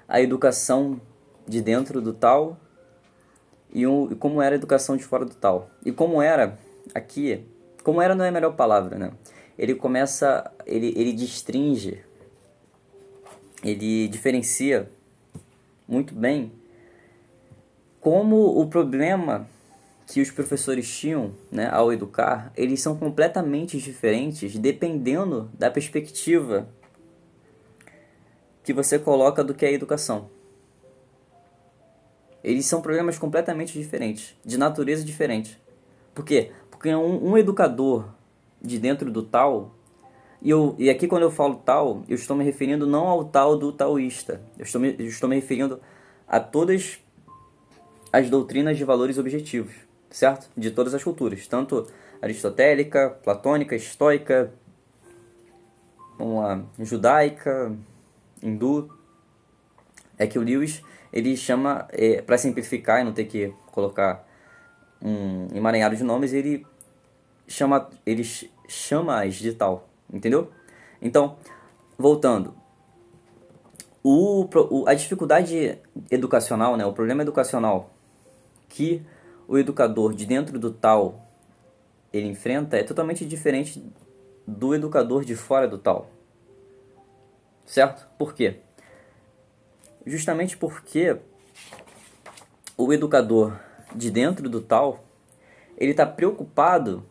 a educação de dentro do tal e como era a educação de fora do tal. E como era aqui, como era não é a melhor palavra, né? Ele começa, ele destringe, ele diferencia muito bem como o problema que os professores tinham, né, ao educar, eles são completamente diferentes dependendo da perspectiva que você coloca do que é a educação. Eles são problemas completamente diferentes, de natureza diferente. Por quê? Porque um educador de dentro do tal, e aqui quando eu falo tal, eu estou me referindo não ao tal do taoísta, eu estou me referindo a todas as doutrinas de valores objetivos, certo? De todas as culturas, tanto aristotélica, platônica, estoica, judaica, hindu. É que o Lewis ele chama, para simplificar e não ter que colocar um emaranhado de nomes, ele chama-as de tal, entendeu? Então, voltando, a dificuldade educacional, né, o problema educacional que o educador de dentro do tal ele enfrenta é totalmente diferente do educador de fora do tal, certo? Por quê? Justamente porque o educador de dentro do tal ele está preocupado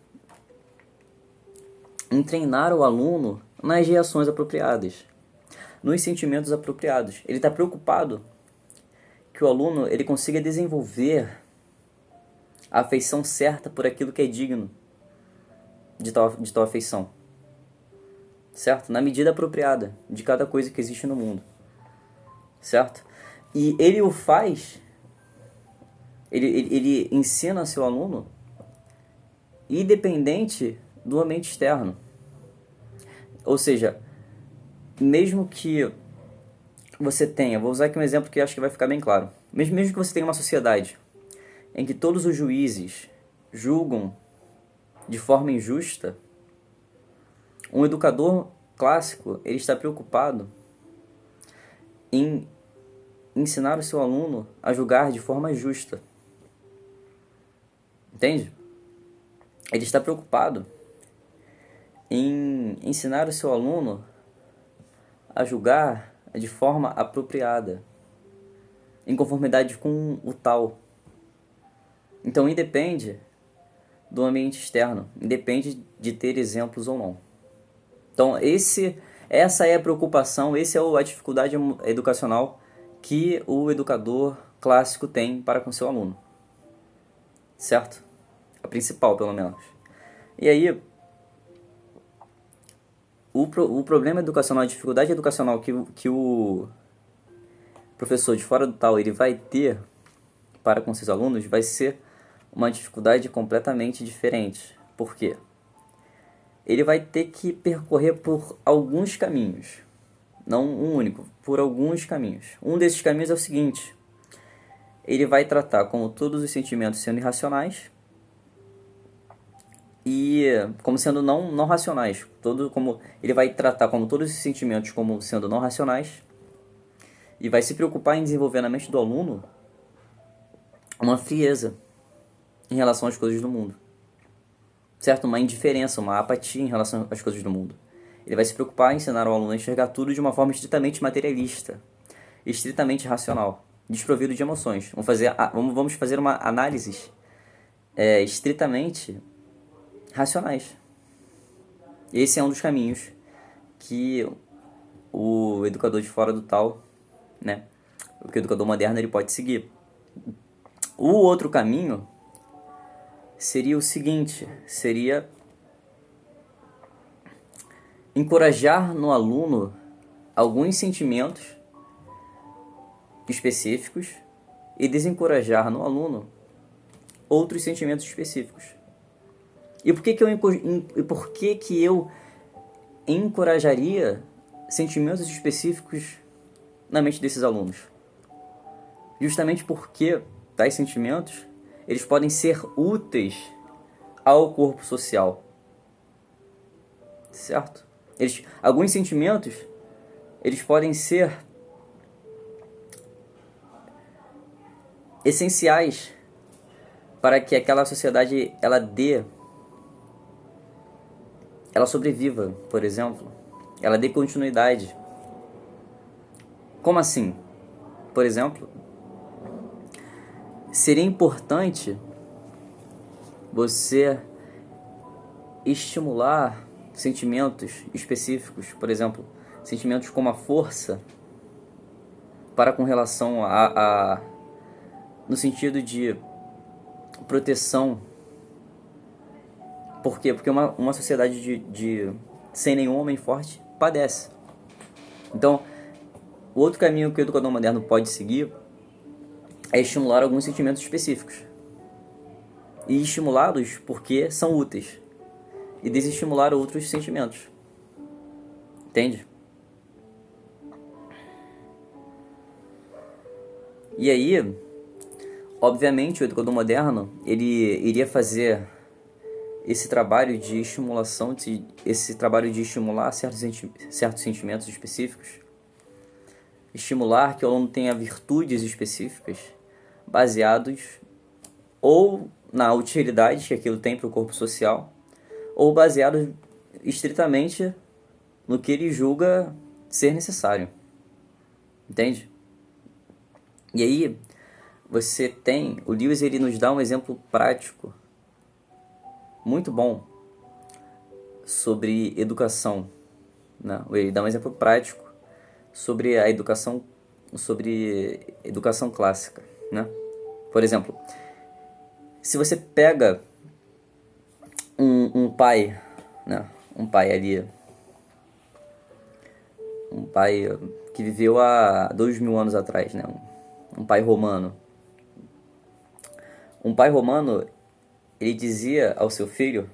em treinar o aluno nas reações apropriadas, nos sentimentos apropriados. Ele está preocupado que o aluno ele consiga desenvolver a afeição certa por aquilo que é digno de tal afeição, certo? Na medida apropriada de cada coisa que existe no mundo, certo? E ele o faz, ele ensina seu aluno independente do ambiente externo. Ou seja, mesmo que você tenha, vou usar aqui um exemplo que acho que vai ficar bem claro. Mesmo que você tenha uma sociedade em que todos os juízes julgam de forma injusta, um educador clássico ele está preocupado em ensinar o seu aluno a julgar de forma justa. Entende? Ele está preocupado em ensinar o seu aluno a julgar de forma apropriada, em conformidade com o tal. Então, independe do ambiente externo, independe de ter exemplos ou não. Então, essa é a preocupação, essa é a dificuldade educacional que o educador clássico tem para com seu aluno. Certo? A principal, pelo menos. E aí, o problema educacional, a dificuldade educacional que o professor de fora do tal ele vai ter para com seus alunos vai ser uma dificuldade completamente diferente. Por quê? Ele vai ter que percorrer por alguns caminhos, não um único, por alguns caminhos. Um desses caminhos é o seguinte: ele vai tratar como todos os sentimentos sendo irracionais e como sendo não racionais. Ele vai tratar como todos os sentimentos como sendo não racionais e vai se preocupar em desenvolver na mente do aluno uma frieza em relação às coisas do mundo. Certo? Uma indiferença, uma apatia em relação às coisas do mundo. Ele vai se preocupar em ensinar o aluno a enxergar tudo de uma forma estritamente materialista, estritamente racional, desprovido de emoções. Vamos fazer uma análise estritamente racionais. Esse é um dos caminhos que o educador de fora do tal, né, o que o educador moderno ele pode seguir. O outro caminho seria o seguinte, seria encorajar no aluno alguns sentimentos específicos e desencorajar no aluno outros sentimentos específicos. E por que eu encorajaria sentimentos específicos na mente desses alunos? Justamente porque tais sentimentos eles podem ser úteis ao corpo social, certo? Alguns sentimentos eles podem ser essenciais para que aquela sociedade ela sobreviva, por exemplo, ela dê continuidade. Como assim? Por exemplo, seria importante você estimular sentimentos específicos, por exemplo, sentimentos como a força para com relação no sentido de proteção. Por quê? Porque uma sociedade sem nenhum homem forte padece. Então, o outro caminho que o educador moderno pode seguir é estimular alguns sentimentos específicos. E estimulá-los porque são úteis. E desestimular outros sentimentos. Entende? E aí, obviamente, o educador moderno ele iria fazer esse trabalho de estimulação, esse trabalho de estimular certos sentimentos específicos, estimular que o aluno tenha virtudes específicas, baseados ou na utilidade que aquilo tem para o corpo social, ou baseados estritamente no que ele julga ser necessário. Entende? E aí, o Lewis ele nos dá um exemplo prático muito bom sobre educação, né? Ele dá um exemplo prático sobre a educação clássica, né? Por exemplo, se você pega um pai, né? Um pai que viveu há 2000 anos atrás, né? Um pai romano. Um pai romano, ele dizia ao seu filho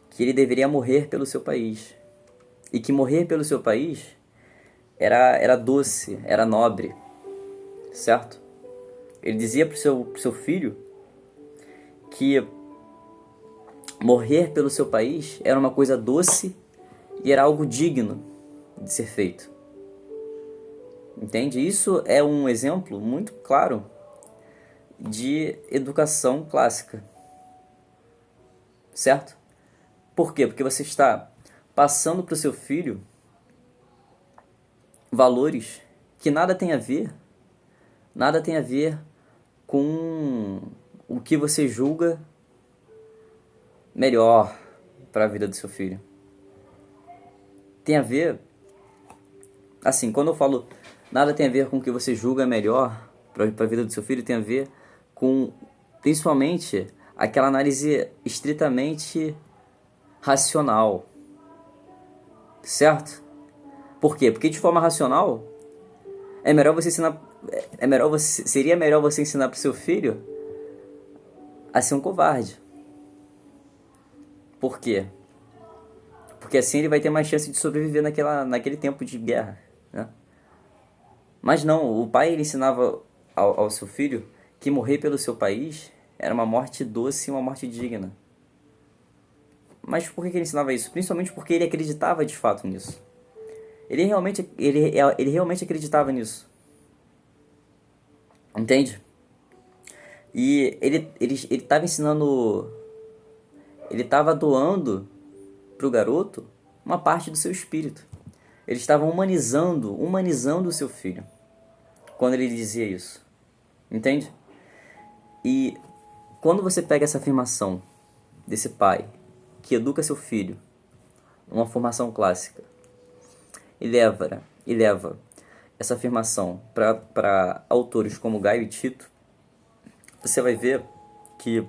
que ele deveria morrer pelo seu país. E que morrer pelo seu país era doce, era nobre. Certo? Ele dizia pro seu filho que morrer pelo seu país era uma coisa doce e era algo digno de ser feito. Entende? Isso é um exemplo muito claro de educação clássica. Certo? Por quê? Porque você está passando para o seu filho valores que nada tem a ver com o que você julga melhor para a vida do seu filho. Tem a ver, assim, quando eu falo nada tem a ver com o que você julga melhor para a vida do seu filho, tem a ver com, principalmente, aquela análise estritamente racional, certo? Por quê? Porque de forma racional é melhor você ensinar, seria melhor você ensinar para o seu filho a ser um covarde. Por quê? Porque assim ele vai ter mais chance de sobreviver naquele tempo de guerra, né? Mas não, o pai ele ensinava ao seu filho que morrer pelo seu país era uma morte doce e uma morte digna. Mas por que ele ensinava isso? Principalmente porque ele acreditava de fato nisso. Ele realmente acreditava nisso. Entende? E ele estava ensinando. Ele estava doando para o garoto uma parte do seu espírito. Ele estava humanizando o seu filho quando ele dizia isso. Entende? E quando você pega essa afirmação desse pai que educa seu filho, uma formação clássica, e leva essa afirmação para autores como Gaio e Tito, você vai ver que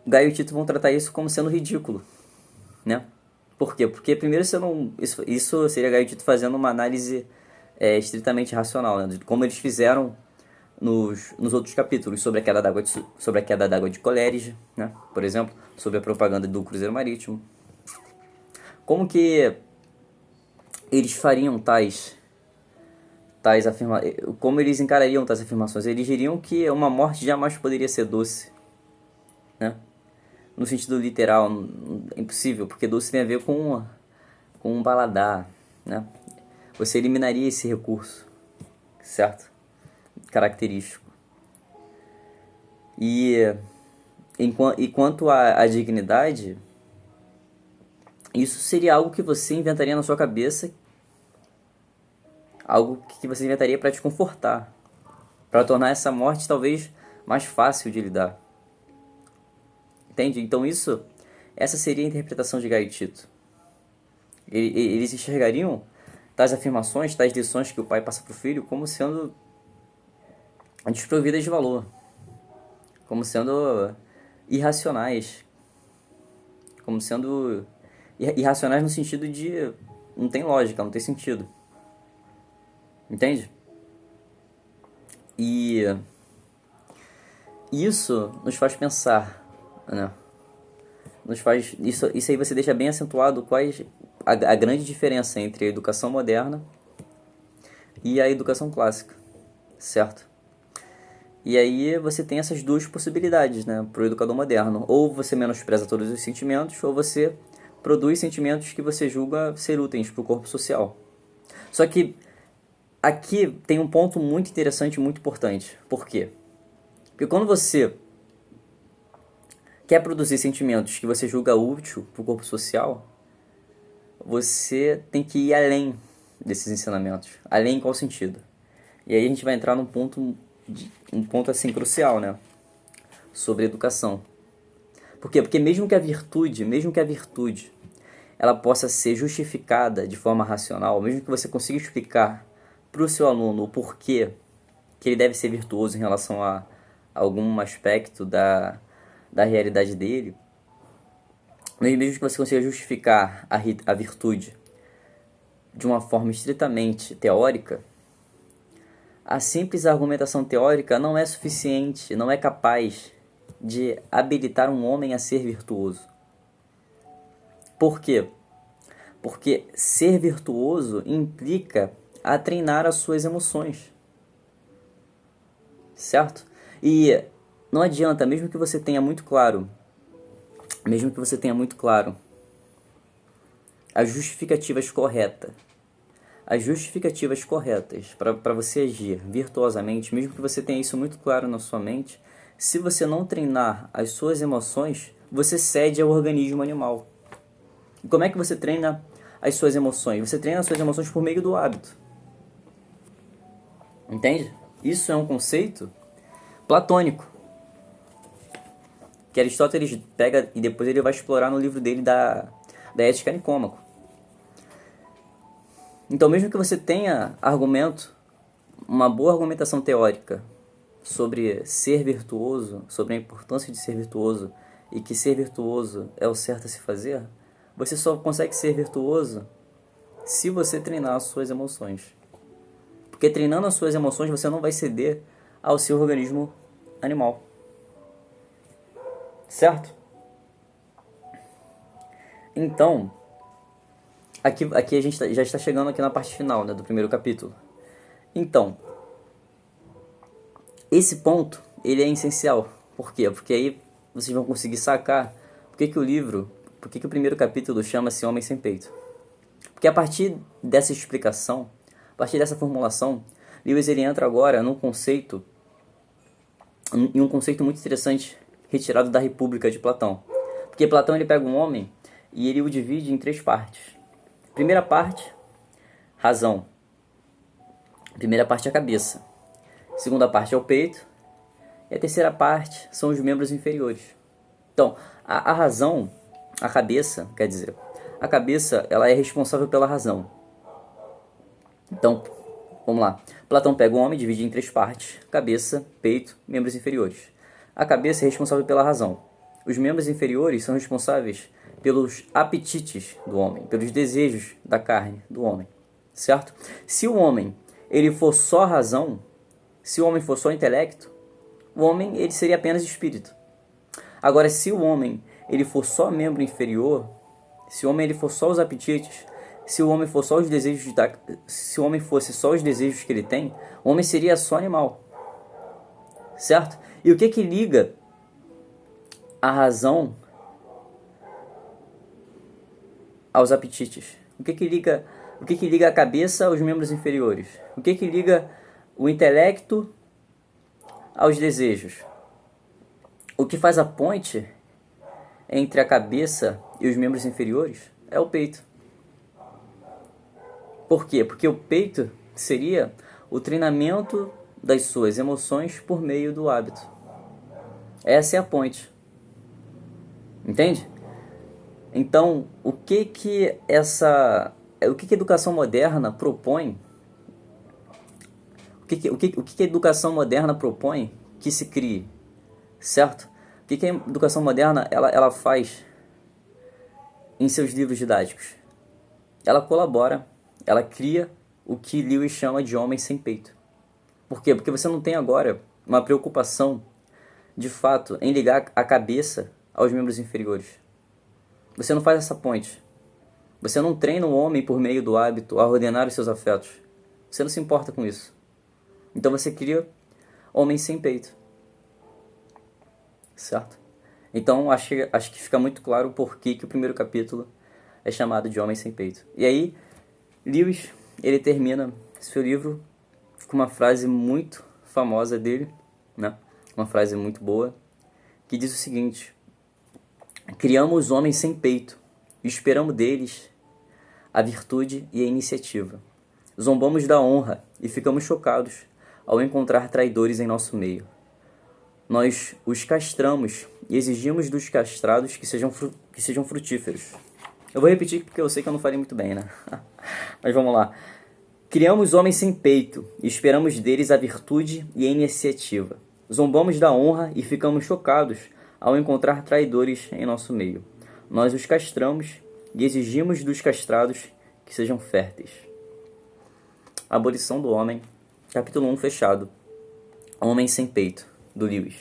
Gaio e Tito vão tratar isso como sendo ridículo, né? Por quê? Porque primeiro isso seria Gaio e Tito fazendo uma análise estritamente racional, né? De como eles fizeram nos outros capítulos sobre a queda d'água de Coléride, né? Por exemplo, sobre a propaganda do Cruzeiro Marítimo. Como que eles fariam como eles encarariam tais afirmações? Eles diriam que uma morte jamais poderia ser doce, né? No sentido literal, é impossível, porque doce tem a ver com um paladar, né? Você eliminaria esse recurso, certo? Característico. E quanto à dignidade, isso seria algo que você inventaria na sua cabeça, algo que você inventaria para te confortar, para tornar essa morte talvez mais fácil de lidar. Entende? Então essa seria a interpretação de Gaio e Tito. Eles enxergariam tais afirmações, tais lições que o pai passa para o filho como sendo desprovidas de valor, como sendo irracionais, como sendo irracionais no sentido de não tem lógica, não tem sentido. Entende? E isso nos faz pensar, né? Isso aí você deixa bem acentuado quais a grande diferença entre a educação moderna e a educação clássica, certo? E aí você tem essas duas possibilidades, né, para o educador moderno. Ou você menospreza todos os sentimentos, ou você produz sentimentos que você julga ser úteis para o corpo social. Só que aqui tem um ponto muito interessante e muito importante. Por quê? Porque quando você quer produzir sentimentos que você julga útil para o corpo social, você tem que ir além desses ensinamentos. Além em qual sentido? E aí a gente vai entrar num ponto assim crucial, né? Sobre educação. Por quê? Porque mesmo que a virtude ela possa ser justificada de forma racional, mesmo que você consiga explicar para o seu aluno o porquê que ele deve ser virtuoso em relação a algum aspecto da realidade dele, mesmo que você consiga justificar a virtude de uma forma estritamente teórica, a simples argumentação teórica não é suficiente, não é capaz de habilitar um homem a ser virtuoso. Por quê? Porque ser virtuoso implica a treinar as suas emoções, certo? E não adianta, mesmo que você tenha muito claro as justificativas corretas para você agir virtuosamente, mesmo que você tenha isso muito claro na sua mente, se você não treinar as suas emoções, você cede ao organismo animal. E como é que você treina as suas emoções? Você treina as suas emoções por meio do hábito. Entende? Isso é um conceito platônico, que Aristóteles pega e depois ele vai explorar no livro dele da Ética Nicômaco. Então, mesmo que você tenha uma boa argumentação teórica sobre ser virtuoso, sobre a importância de ser virtuoso e que ser virtuoso é o certo a se fazer, você só consegue ser virtuoso se você treinar as suas emoções. Porque treinando as suas emoções você não vai ceder ao seu organismo animal. Certo? Então, aqui a gente já está chegando aqui na parte final, né, do primeiro capítulo. Então, esse ponto, ele é essencial. Por quê? Porque aí vocês vão conseguir sacar por que o primeiro capítulo chama-se Homem Sem Peito. Porque a partir dessa explicação, a partir dessa formulação, Lewis ele entra agora em um conceito muito interessante retirado da República de Platão. Porque Platão ele pega um homem e ele o divide em 3 partes. Primeira parte, razão. Primeira parte é a cabeça. Segunda parte é o peito. E a terceira parte são os membros inferiores. Então, a razão, a cabeça, quer dizer, a cabeça ela é responsável pela razão. Então, vamos lá. Platão pega o homem, divide em 3 partes: cabeça, peito, membros inferiores. A cabeça é responsável pela razão. Os membros inferiores são responsáveis pelos apetites do homem, pelos desejos da carne do homem, certo? Se o homem ele for só razão, se o homem for só intelecto, o homem ele seria apenas espírito. Agora, se o homem ele for só membro inferior, se o homem ele for só os apetites, se o homem for só os desejos se o homem fosse só os desejos que ele tem, o homem seria só animal, certo? E o que liga a razão aos apetites? O que liga a cabeça aos membros inferiores? O que liga o intelecto aos desejos? O que faz a ponte entre a cabeça e os membros inferiores é o peito. Por quê? Porque o peito seria o treinamento das suas emoções por meio do hábito. Essa é a ponte. Entende? Então, o que a educação moderna propõe? O que a educação moderna propõe que se crie? Certo? O que a educação moderna ela faz em seus livros didáticos? Ela colabora, ela cria o que Lewis chama de homem sem peito. Por quê? Porque você não tem agora uma preocupação, de fato, em ligar a cabeça aos membros inferiores. Você não faz essa ponte. Você não treina o homem por meio do hábito a ordenar os seus afetos. Você não se importa com isso. Então você cria homem sem peito. Certo? Então acho que fica muito claro o porquê que o primeiro capítulo é chamado de Homem Sem Peito. E aí, Lewis, ele termina seu livro com uma frase muito famosa dele, né? Uma frase muito boa, que diz o seguinte: criamos homens sem peito e esperamos deles a virtude e a iniciativa. Zombamos da honra e ficamos chocados ao encontrar traidores em nosso meio. Nós os castramos e exigimos dos castrados que sejam frutíferos. Eu vou repetir porque eu sei que eu não falei muito bem, né? Mas vamos lá. Criamos homens sem peito e esperamos deles a virtude e a iniciativa. Zombamos da honra e ficamos chocados ao encontrar traidores em nosso meio. Nós os castramos e exigimos dos castrados que sejam férteis. Abolição do homem, capítulo 1 fechado. Homem sem peito, do Lewis.